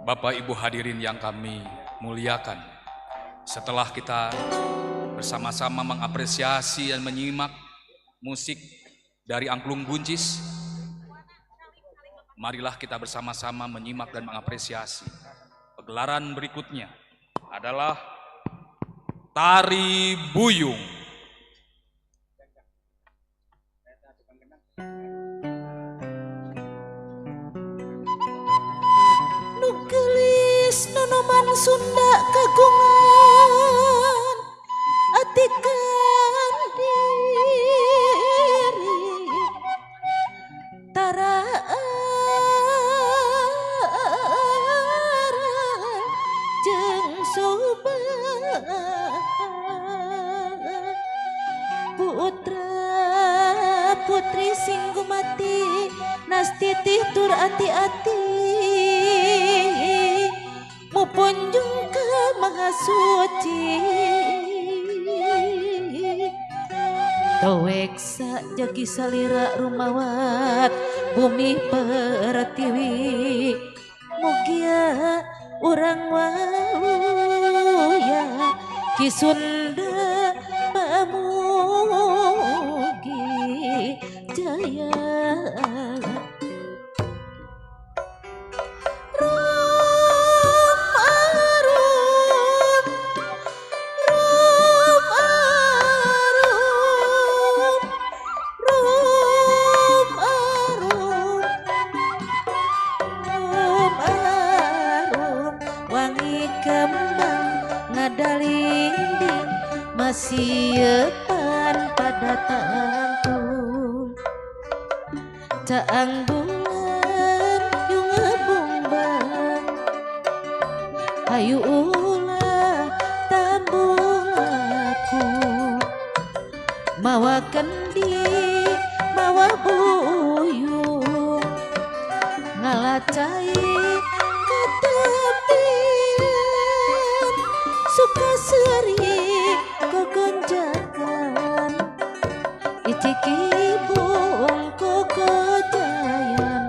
Bapak Ibu hadirin yang kami muliakan, setelah kita bersama-sama mengapresiasi dan menyimak musik dari Angklung Buncis, marilah kita bersama-sama menyimak dan mengapresiasi pegelaran berikutnya adalah Tari Buyung. Nugelis nonoman Sunda kagungan atikan diri taraaran jeung sobat putra putri singgumati nastitih tur ati-ati mupunjung ke maha suci taweksa jagi salira rumawat bumi pertiwi mugia urang wawuya ki Sunda pamugi jaya. Masiepan pada tangtung caang bungan yung ngebumbang hayu ulah tambung aku mawa kendi mawa buyung ngalacai ketepian suka seri kegonjakan icikibung kokojayan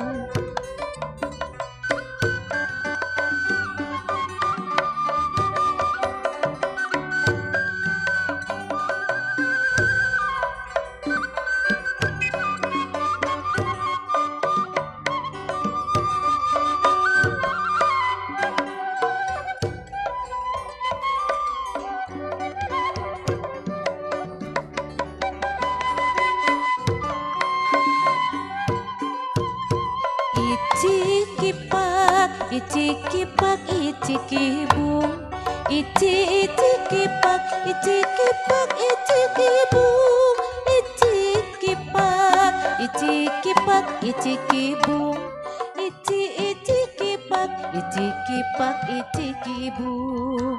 Icikipak icikibung icikipak icikibung icikipak icikipak icikibung icikipak icikibung.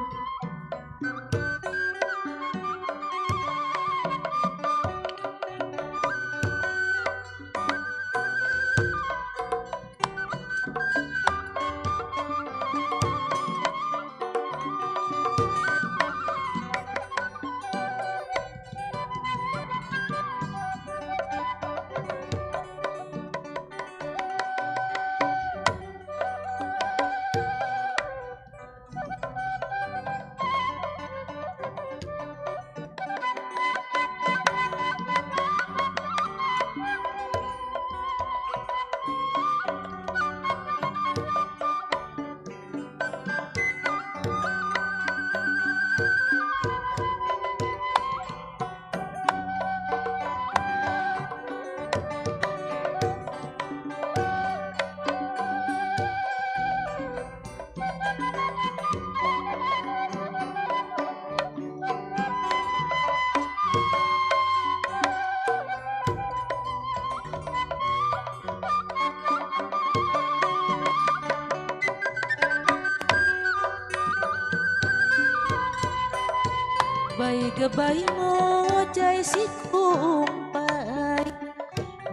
Bai gebai ngojai si kumpai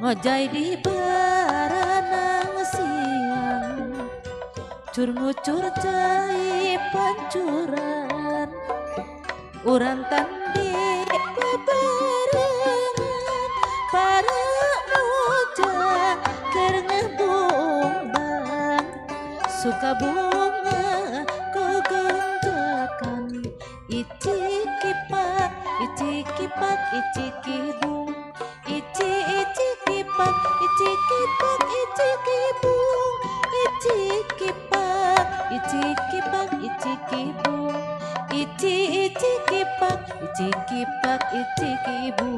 ngojai di baranang siang cur ngucur cai pancuran uran tandi babarengan para moja keur ngebumbang suka bunga icik ibu.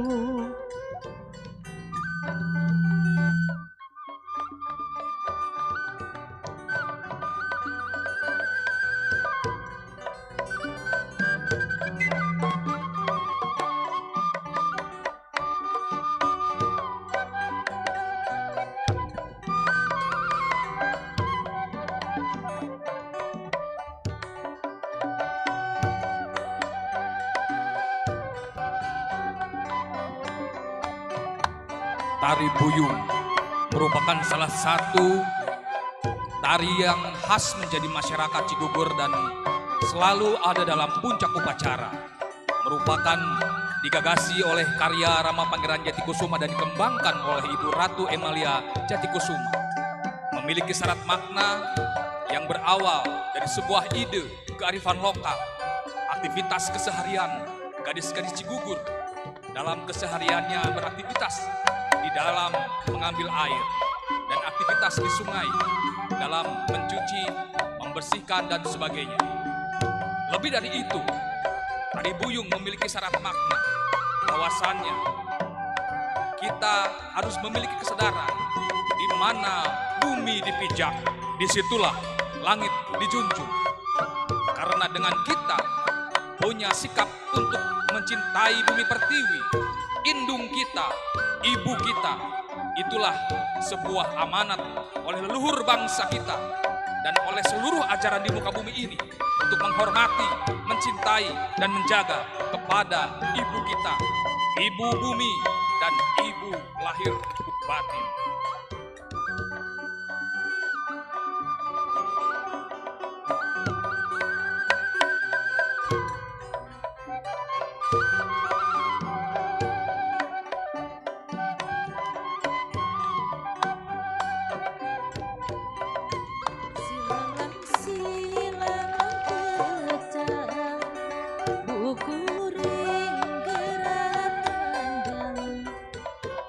Tari Buyung merupakan salah satu tari yang khas menjadi masyarakat Cigugur dan selalu ada dalam puncak upacara. Merupakan digagasi oleh karya Rama Pangeran Jatikusuma dan dikembangkan oleh Ibu Ratu Emalia Jatikusuma. Memiliki syarat makna yang berawal dari sebuah ide kearifan lokal, aktivitas keseharian gadis-gadis Cigugur dalam kesehariannya beraktivitas di dalam mengambil air dan aktivitas di sungai dalam mencuci, membersihkan dan sebagainya. Lebih dari itu, tari Buyung memiliki syarat makna bahwasannya kita harus memiliki kesadaran di mana bumi dipijak, disitulah langit dijunjung. Karena dengan kita punya sikap untuk mencintai bumi pertiwi, indung kita, ibu kita, itulah sebuah amanat oleh leluhur bangsa kita dan oleh seluruh ajaran di muka bumi ini untuk menghormati, mencintai, dan menjaga kepada ibu kita, ibu bumi dan ibu lahir batin.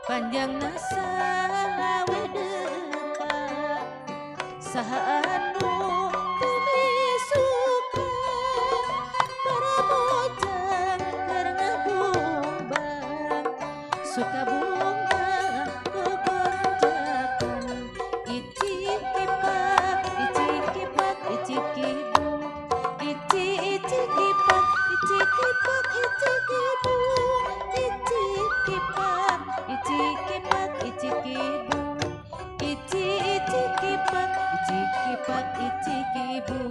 Panjang nasa lawe dekat saha anu bumi suka para bojang karena bumbang suka bunga kegonjakan icik kipak icik kipak icik ibu icik kipak icik kipak icik ibu icik kipak icik kipak icik ibu icik kipak icik kipak icik ibu.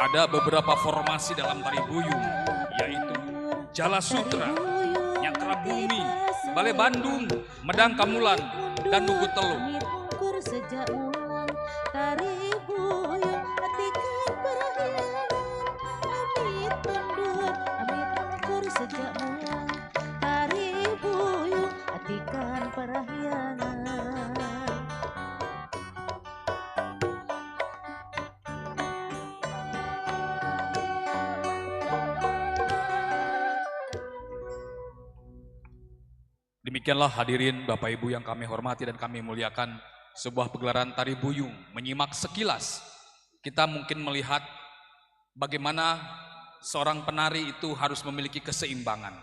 Ada beberapa formasi dalam tari Buyung, yaitu Jala Sutra, Nyakra Bumi, Balai Bandung, Medang Kamulan, dan Nugu Teluk. Sejak ulang tari Buyung hatikan perahyangan amit mundur amit ukur sejak ulang tari Buyung hatikan perahyangan. Demikianlah hadirin Bapak Ibu yang kami hormati dan kami muliakan, sebuah pegelaran tari Buyung. Menyimak sekilas, kita mungkin melihat bagaimana seorang penari itu harus memiliki keseimbangan.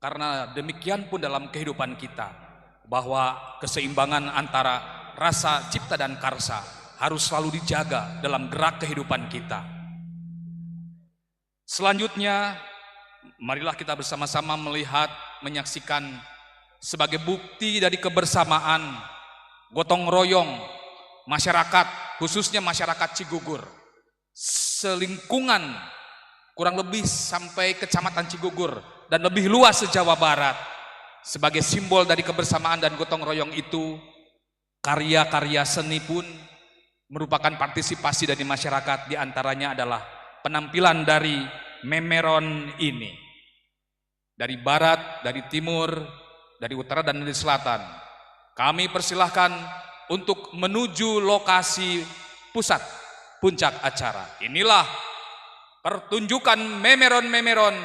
Karena demikian pun dalam kehidupan kita, bahwa keseimbangan antara rasa cipta dan karsa harus selalu dijaga dalam gerak kehidupan kita. Selanjutnya, marilah kita bersama-sama melihat, menyaksikan sebagai bukti dari kebersamaan, gotong royong masyarakat, khususnya masyarakat Cigugur, selingkungan kurang lebih sampai kecamatan Cigugur dan lebih luas se-Jawa Barat. Sebagai simbol dari kebersamaan dan gotong royong itu, karya-karya seni pun merupakan partisipasi dari masyarakat. Di antaranya adalah penampilan dari memeron ini. Dari barat, dari timur, dari utara dan dari selatan. Kami persilahkan untuk menuju lokasi pusat puncak acara. Inilah pertunjukan memeron-memeron,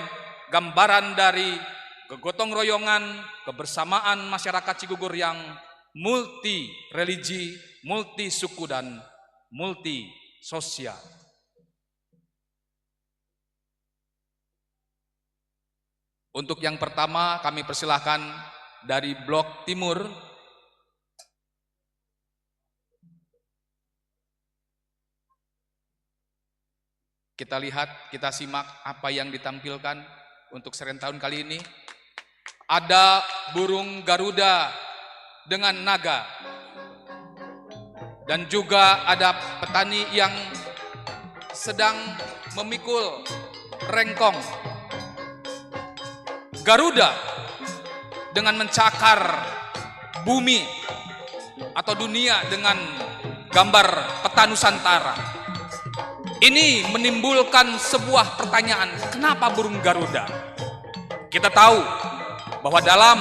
gambaran dari kegotong royongan, kebersamaan masyarakat Cigugur yang multi religi, multi suku dan multi sosial. Untuk yang pertama kami persilahkan dari blok timur. Kita lihat, kita simak apa yang ditampilkan untuk serentakun kali ini. Ada burung Garuda dengan naga. Dan juga ada petani yang sedang memikul rengkong. Garuda dengan mencakar bumi atau dunia dengan gambar peta Nusantara. Ini menimbulkan sebuah pertanyaan, kenapa burung Garuda? Kita tahu bahwa dalam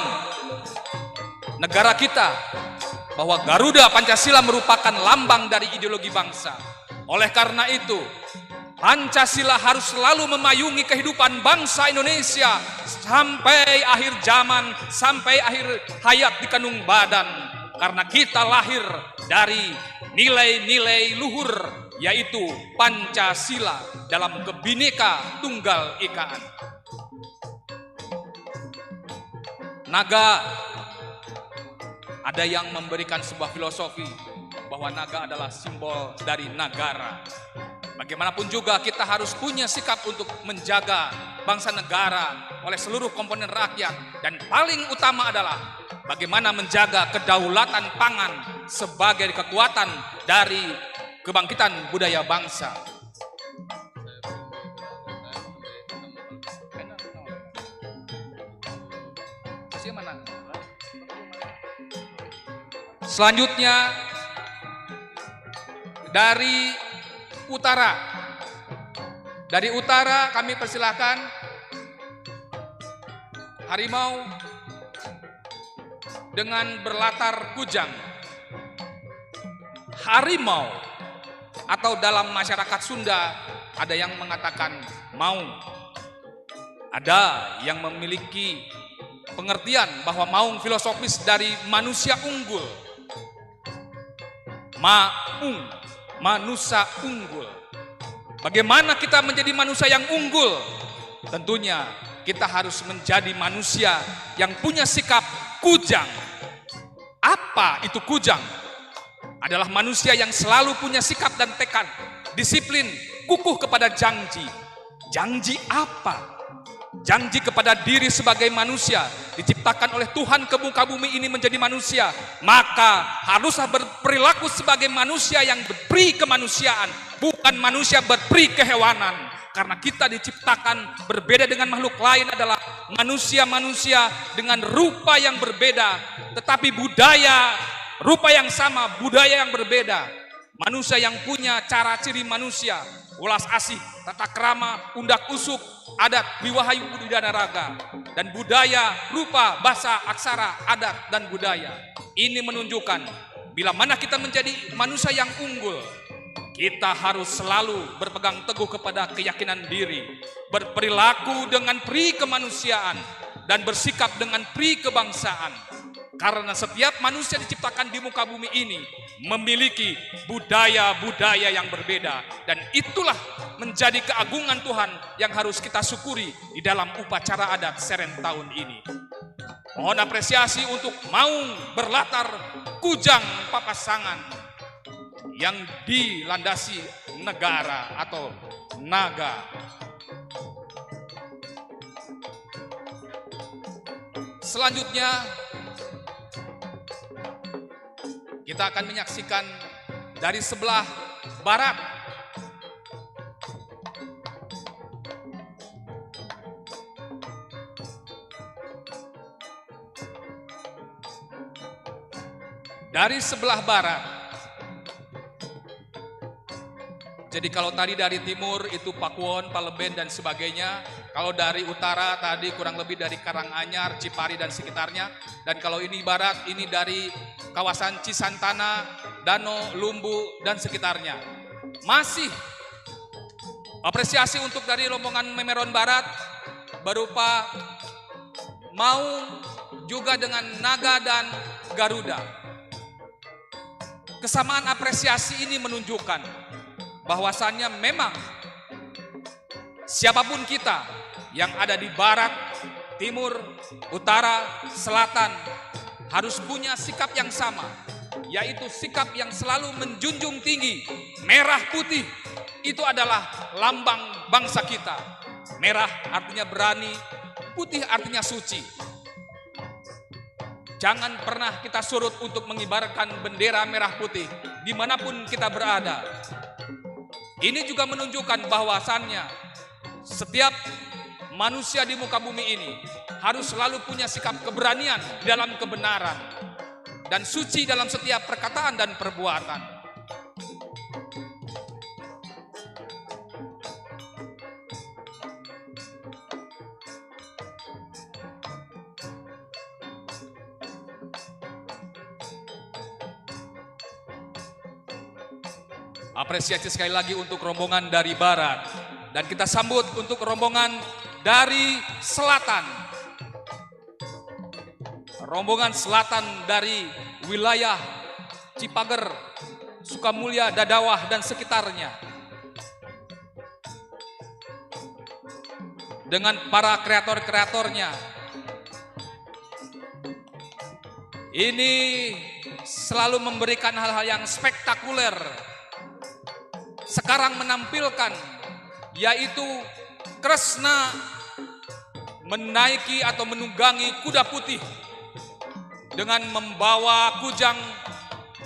negara kita, bahwa Garuda Pancasila merupakan lambang dari ideologi bangsa. Oleh karena itu, Pancasila harus selalu memayungi kehidupan bangsa Indonesia sampai akhir zaman, sampai akhir hayat di kandung badan. Karena kita lahir dari nilai-nilai luhur, yaitu Pancasila dalam Kebhinneka Tunggal Ikaan. Naga, ada yang memberikan sebuah filosofi bahwa naga adalah simbol dari negara. Bagaimanapun juga kita harus punya sikap untuk menjaga bangsa negara oleh seluruh komponen rakyat. Dan paling utama adalah bagaimana menjaga kedaulatan pangan sebagai kekuatan dari kebangkitan budaya bangsa. Selanjutnya dari utara. Dari utara kami persilahkan harimau dengan berlatar kujang. Harimau atau dalam masyarakat Sunda ada yang mengatakan maung. Ada yang memiliki pengertian bahwa maung filosofis dari manusia unggul. Maung, manusia unggul. Bagaimana kita menjadi manusia yang unggul? Tentunya kita harus menjadi manusia yang punya sikap kujang. Apa itu kujang? Adalah manusia yang selalu punya sikap dan tekad, disiplin, kukuh kepada janji. Janji apa? Janji kepada diri sebagai manusia, diciptakan oleh Tuhan ke muka bumi ini menjadi manusia, maka haruslah berperilaku sebagai manusia yang berperi kemanusiaan, bukan manusia berperi kehewanan. Karena kita diciptakan berbeda dengan makhluk lain adalah manusia-manusia dengan rupa yang berbeda, tetapi budaya, rupa yang sama, budaya yang berbeda. Manusia yang punya cara ciri manusia, ulas asih, tata krama, undak usuk, adat, wiwahayu, budidana raga, dan budaya, rupa, bahasa, aksara, adat, dan budaya. Ini menunjukkan bila mana kita menjadi manusia yang unggul, kita harus selalu berpegang teguh kepada keyakinan diri, berperilaku dengan pri kemanusiaan, dan bersikap dengan pri kebangsaan. Karena setiap manusia diciptakan di muka bumi ini memiliki budaya-budaya yang berbeda. Dan itulah menjadi keagungan Tuhan yang harus kita syukuri di dalam upacara adat Serentahun ini. Mohon apresiasi untuk maung berlatar kujang papasangan yang dilandasi negara atau naga. Selanjutnya kita akan menyaksikan dari sebelah barat. dari sebelah barat. Jadi kalau tadi dari timur itu Pakuwon, Paleben dan sebagainya. Kalau dari utara tadi kurang lebih dari Karanganyar, Cipari dan sekitarnya. Dan kalau ini barat, ini dari kawasan Cisantana, Dano, Lumbu dan sekitarnya. Masih apresiasi untuk dari rombongan Memeron Barat berupa Maung juga dengan Naga dan Garuda. Kesamaan apresiasi ini menunjukkan bahwasannya memang siapapun kita yang ada di barat, timur, utara, selatan harus punya sikap yang sama, yaitu sikap yang selalu menjunjung tinggi merah putih. Itu adalah lambang bangsa kita. Merah artinya berani, putih artinya suci. Jangan pernah kita surut untuk mengibarkan bendera merah putih dimanapun kita berada. Ini juga menunjukkan bahwasannya setiap manusia di muka bumi ini harus selalu punya sikap keberanian dalam kebenaran dan suci dalam setiap perkataan dan perbuatan. Apresiasi sekali lagi untuk rombongan dari barat. Dan kita sambut untuk rombongan dari selatan. Rombongan selatan dari wilayah Cipager, Sukamulya, Dadawah dan sekitarnya. Dengan para kreator-kreatornya. Ini selalu memberikan hal-hal yang spektakuler. Sekarang menampilkan yaitu Kresna menaiki atau menunggangi kuda putih dengan membawa kujang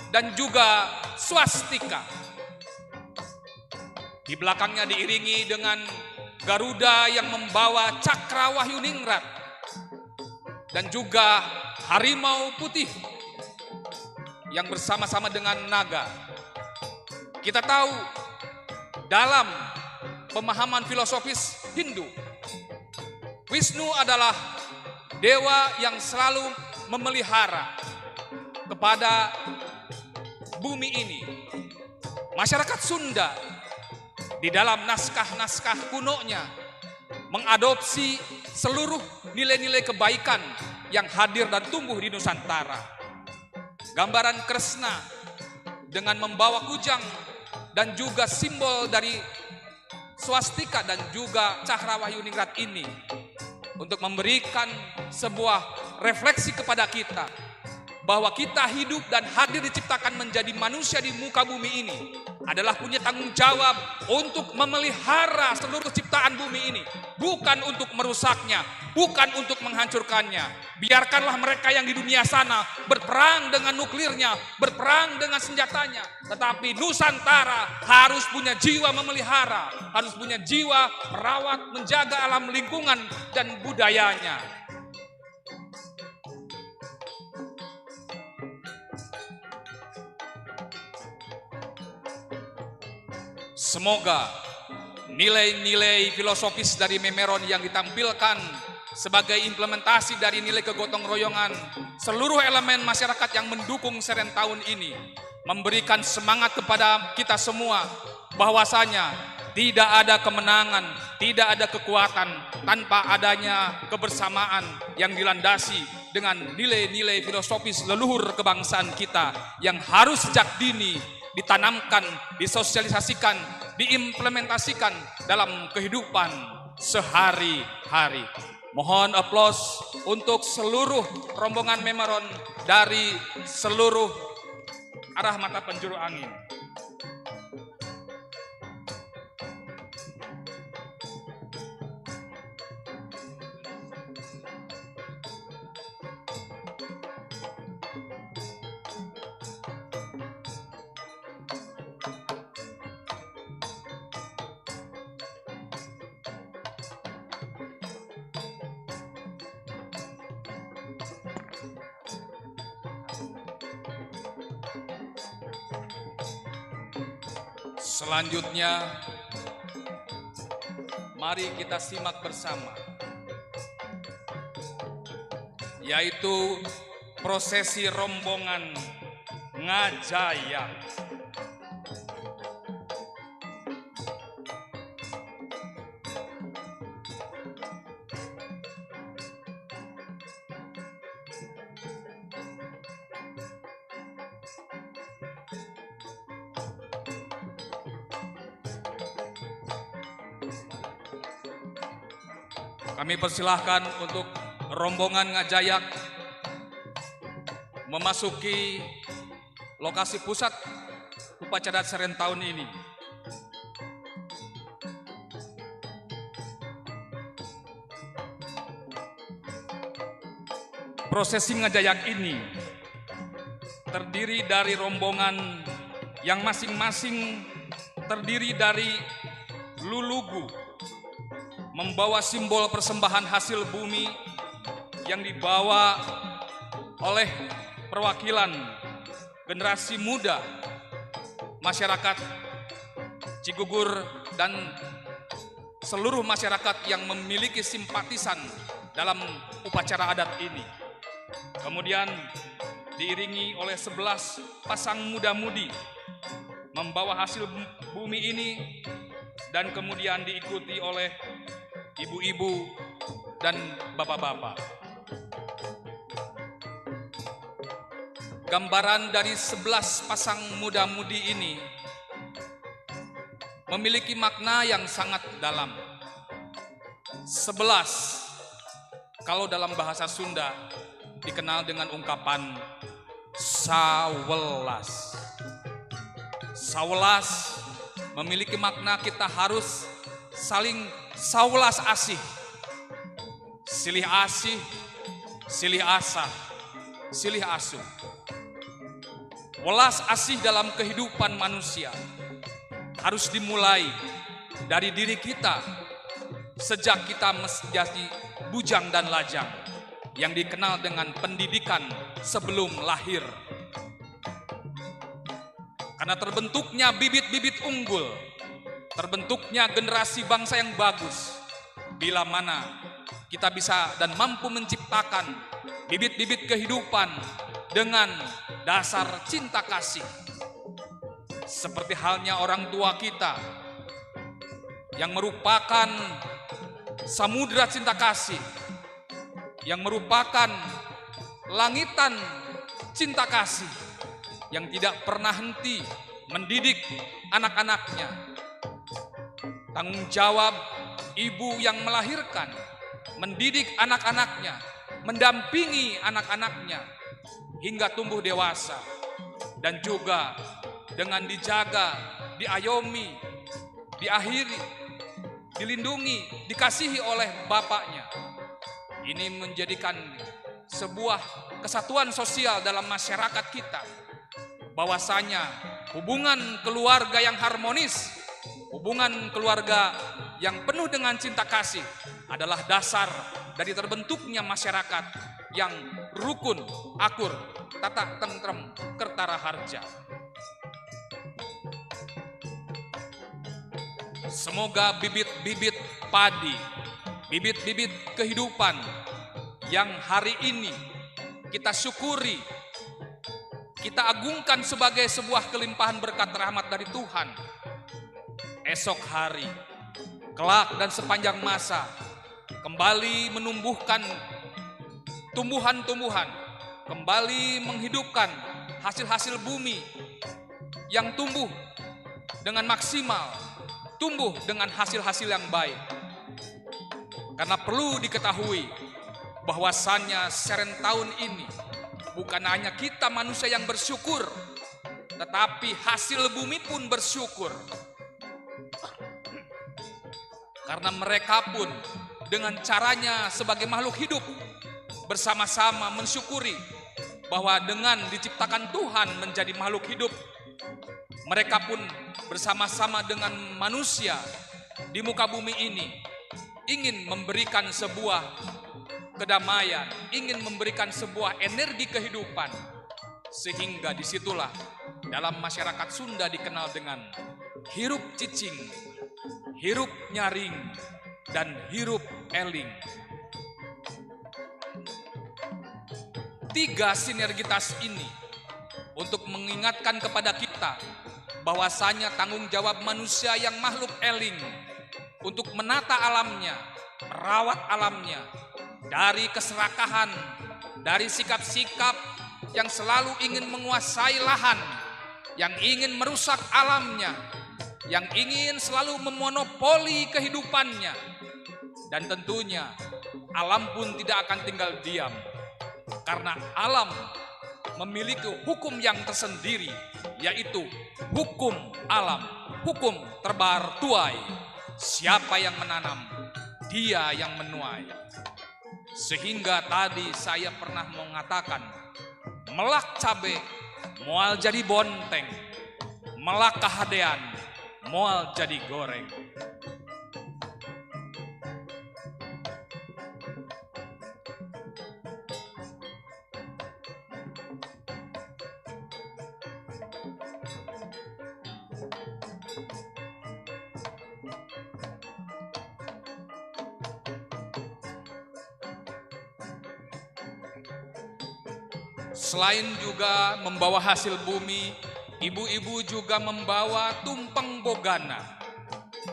dan juga swastika. Di belakangnya diiringi dengan Garuda yang membawa cakra Wahyuningrat dan juga harimau putih yang bersama-sama dengan naga. Kita tahu dalam pemahaman filosofis Hindu, Wisnu adalah dewa yang selalu memelihara kepada bumi ini. Masyarakat Sunda di dalam naskah-naskah kunonya mengadopsi seluruh nilai-nilai kebaikan yang hadir dan tumbuh di Nusantara. Gambaran Kresna dengan membawa kujang dan juga simbol dari swastika dan juga cakra Wahyuningrat ini untuk memberikan sebuah refleksi kepada kita bahwa kita hidup dan hadir diciptakan menjadi manusia di muka bumi ini adalah punya tanggung jawab untuk memelihara seluruh ciptaan bumi ini, bukan untuk merusaknya, bukan untuk menghancurkannya. Biarkanlah mereka yang di dunia sana berperang dengan nuklirnya, berperang dengan senjatanya, tetapi Nusantara harus punya jiwa memelihara, harus punya jiwa merawat, menjaga alam lingkungan dan budayanya. Semoga nilai-nilai filosofis dari Memeron yang ditampilkan sebagai implementasi dari nilai kegotong royongan seluruh elemen masyarakat yang mendukung Serentahun ini memberikan semangat kepada kita semua bahwasanya tidak ada kemenangan, tidak ada kekuatan tanpa adanya kebersamaan yang dilandasi dengan nilai-nilai filosofis leluhur kebangsaan kita yang harus sejak dini ditanamkan, disosialisasikan, diimplementasikan dalam kehidupan sehari-hari. Mohon aplaus untuk seluruh rombongan Memeron dari seluruh arah mata penjuru angin. Selanjutnya, mari kita simak bersama, yaitu prosesi rombongan Ngajaya. Kami persilahkan untuk rombongan Ngajayak memasuki lokasi pusat upacara Seren tahun ini. Prosesi Ngajayak ini terdiri dari rombongan yang masing-masing terdiri dari lulugu, membawa simbol persembahan hasil bumi yang dibawa oleh perwakilan generasi muda masyarakat Cigugur dan seluruh masyarakat yang memiliki simpatisan dalam upacara adat ini. Kemudian diiringi oleh 11 pasang muda-mudi membawa hasil bumi ini, dan kemudian diikuti oleh ibu-ibu dan bapak-bapak. Gambaran dari 11 pasang muda-mudi ini memiliki makna yang sangat dalam. 11, kalau dalam bahasa Sunda dikenal dengan ungkapan sawelas. Sawelas memiliki makna kita harus saling saulas asih, silih asih, silih asah, silih asuh. Welas asih dalam kehidupan manusia harus dimulai dari diri kita sejak kita menjadi bujang dan lajang, yang dikenal dengan pendidikan sebelum lahir. Karena terbentuknya bibit-bibit unggul, terbentuknya generasi bangsa yang bagus, bila mana kita bisa dan mampu menciptakan bibit-bibit kehidupan dengan dasar cinta kasih. Seperti halnya orang tua kita yang merupakan samudra cinta kasih, yang merupakan langitan cinta kasih, yang tidak pernah henti mendidik anak-anaknya. Tanggung jawab ibu yang melahirkan, mendidik anak-anaknya, mendampingi anak-anaknya hingga tumbuh dewasa, dan juga dengan dijaga, diayomi, diakhiri, dilindungi, dikasihi oleh bapaknya. Ini menjadikan sebuah kesatuan sosial dalam masyarakat kita, bahwasanya hubungan keluarga yang harmonis, hubungan keluarga yang penuh dengan cinta kasih adalah dasar dari terbentuknya masyarakat yang rukun, akur, tata tentrem, kertara harja. Semoga bibit-bibit padi, bibit-bibit kehidupan yang hari ini kita syukuri, kita agungkan sebagai sebuah kelimpahan berkat rahmat dari Tuhan, esok hari, kelak dan sepanjang masa kembali menumbuhkan tumbuhan-tumbuhan, kembali menghidupkan hasil-hasil bumi yang tumbuh dengan maksimal, tumbuh dengan hasil-hasil yang baik. Karena perlu diketahui bahwasannya Seren tahun ini bukan hanya kita manusia yang bersyukur, tetapi hasil bumi pun bersyukur. Karena mereka pun dengan caranya sebagai makhluk hidup bersama-sama mensyukuri bahwa dengan diciptakan Tuhan menjadi makhluk hidup, mereka pun bersama-sama dengan manusia di muka bumi ini ingin memberikan sebuah kedamaian, ingin memberikan sebuah energi kehidupan, sehingga disitulah dalam masyarakat Sunda dikenal dengan hirup cicing, hirup nyaring, dan hirup eling. Tiga sinergitas ini untuk mengingatkan kepada kita bahwasanya tanggung jawab manusia yang makhluk eling untuk menata alamnya, merawat alamnya dari keserakahan, dari sikap-sikap yang selalu ingin menguasai lahan, yang ingin merusak alamnya, yang ingin selalu memonopoli kehidupannya. Dan tentunya alam pun tidak akan tinggal diam, karena alam memiliki hukum yang tersendiri, yaitu hukum alam, hukum terbar tuai. Siapa yang menanam, dia yang menuai. Sehingga tadi saya pernah mengatakan, melak cabe moal jadi bonteng, melak kahadean moal jadi goreng. Selain juga membawa hasil bumi, ibu-ibu juga membawa tumpeng bogana.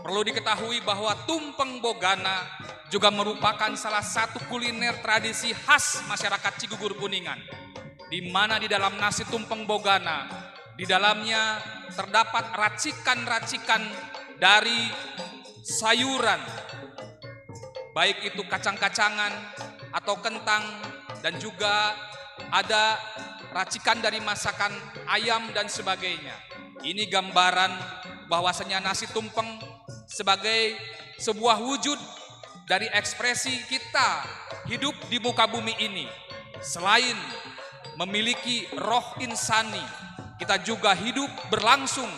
Perlu diketahui bahwa tumpeng bogana juga merupakan salah satu kuliner tradisi khas masyarakat Cigugur Kuningan, di mana di dalam nasi tumpeng bogana, di dalamnya terdapat racikan-racikan dari sayuran, baik itu kacang-kacangan atau kentang, dan juga ada racikan dari masakan ayam dan sebagainya. Ini gambaran bahwasanya nasi tumpeng sebagai sebuah wujud dari ekspresi kita hidup di muka bumi ini. Selain memiliki roh insani, kita juga hidup berlangsung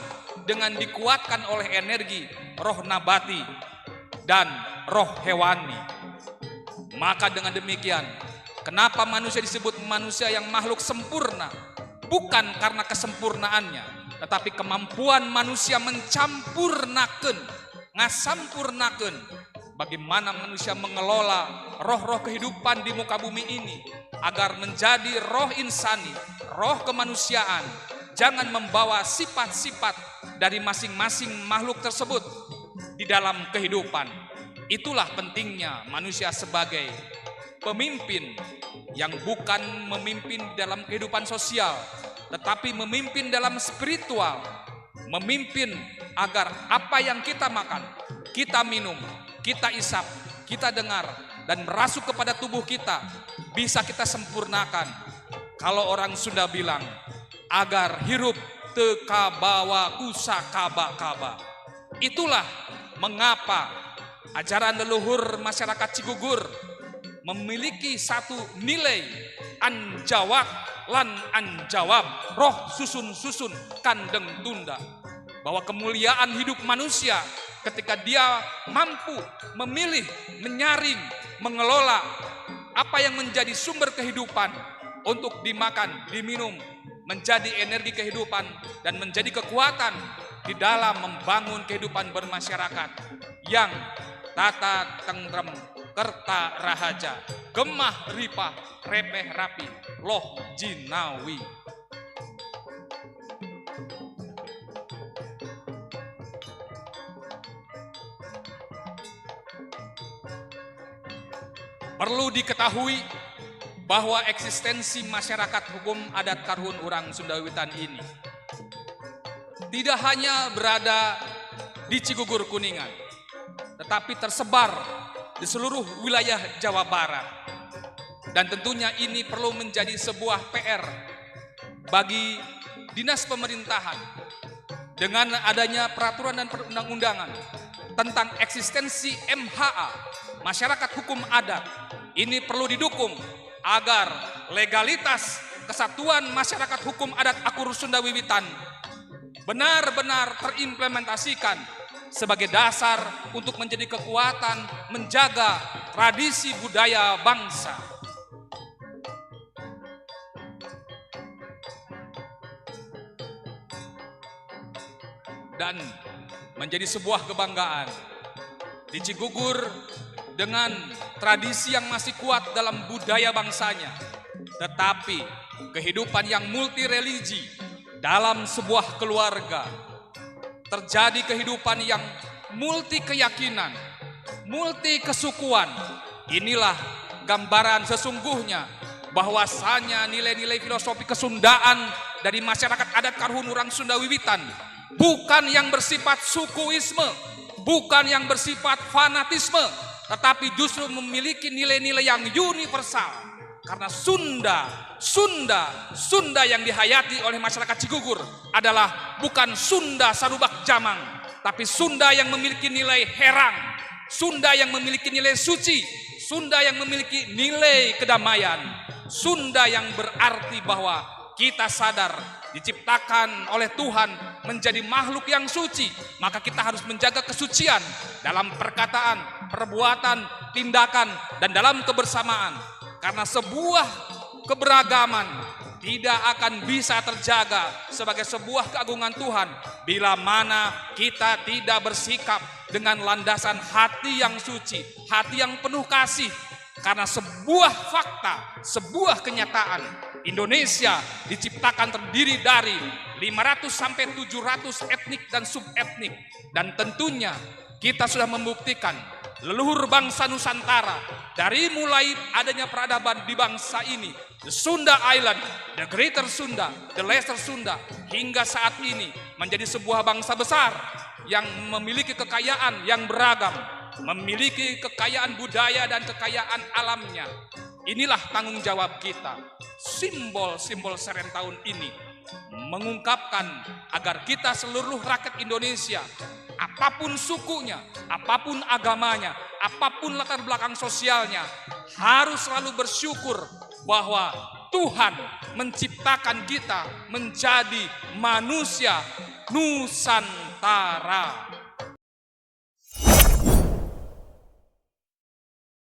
dengan dikuatkan oleh energi roh nabati dan roh hewani. Maka dengan demikian, kenapa manusia disebut manusia yang makhluk sempurna? Bukan karena kesempurnaannya, tetapi kemampuan manusia mencampurnakan, ngasampurnakan bagaimana manusia mengelola roh-roh kehidupan di muka bumi ini agar menjadi roh insani, roh kemanusiaan, jangan membawa sifat-sifat dari masing-masing makhluk tersebut di dalam kehidupan. Itulah pentingnya manusia sebagai pemimpin yang bukan memimpin dalam kehidupan sosial, tetapi memimpin dalam spiritual. Memimpin agar apa yang kita makan, kita minum, kita isap, kita dengar, dan merasuk kepada tubuh kita bisa kita sempurnakan. Kalau orang Sunda bilang, agar hirup teka bawa kusa kaba-kaba. Itulah mengapa ajaran leluhur masyarakat Cigugur memiliki satu nilai anjawab lan anjawab, roh susun-susun kandeng tunda, bahwa kemuliaan hidup manusia ketika dia mampu memilih, menyaring, mengelola apa yang menjadi sumber kehidupan untuk dimakan, diminum, menjadi energi kehidupan dan menjadi kekuatan di dalam membangun kehidupan bermasyarakat yang tata tentrem, kerta rahaja, gemah ripah, repeh rapi, loh jinawi. Perlu diketahui bahwa eksistensi masyarakat hukum adat Karhun Urang Sunda Wiwitan ini tidak hanya berada di Cigugur Kuningan, tetapi tersebar di seluruh wilayah Jawa Barat. Dan tentunya ini perlu menjadi sebuah PR bagi dinas pemerintahan dengan adanya peraturan dan perundang-undangan tentang eksistensi MHA, masyarakat hukum adat. Ini perlu didukung agar legalitas kesatuan masyarakat hukum adat Akur Sunda Wiwitan benar-benar terimplementasikan sebagai dasar untuk menjadi kekuatan menjaga tradisi budaya bangsa. Dan menjadi sebuah kebanggaan. Di Cigugur dengan tradisi yang masih kuat dalam budaya bangsanya, tetapi kehidupan yang multi religi dalam sebuah keluarga, terjadi kehidupan yang multi keyakinan, multi kesukuan. Inilah gambaran sesungguhnya bahwasanya nilai-nilai filosofi kesundaan dari masyarakat adat Karhunurang Sunda Wiwitan bukan yang bersifat sukuisme, bukan yang bersifat fanatisme, tetapi justru memiliki nilai-nilai yang universal. Karena Sunda yang dihayati oleh masyarakat Cigugur adalah bukan Sunda Sarubak Jamang, tapi Sunda yang memiliki nilai herang, Sunda yang memiliki nilai suci, Sunda yang memiliki nilai kedamaian, Sunda yang berarti bahwa kita sadar diciptakan oleh Tuhan menjadi makhluk yang suci, maka kita harus menjaga kesucian dalam perkataan, perbuatan, tindakan, dan dalam kebersamaan. Karena sebuah keberagaman tidak akan bisa terjaga sebagai sebuah keagungan Tuhan bila mana kita tidak bersikap dengan landasan hati yang suci, hati yang penuh kasih. Karena sebuah fakta, sebuah kenyataan, Indonesia diciptakan terdiri dari 500 sampai 700 etnik dan subetnik, dan tentunya kita sudah membuktikan leluhur bangsa Nusantara dari mulai adanya peradaban di bangsa ini, the Sunda Island, the Greater Sunda, the Lesser Sunda, hingga saat ini menjadi sebuah bangsa besar yang memiliki kekayaan yang beragam, memiliki kekayaan budaya dan kekayaan alamnya. Inilah tanggung jawab kita. Simbol-simbol Seren tahun ini mengungkapkan agar kita seluruh rakyat Indonesia, apapun sukunya, apapun agamanya, apapun latar belakang sosialnya, harus selalu bersyukur bahwa Tuhan menciptakan kita menjadi manusia Nusantara.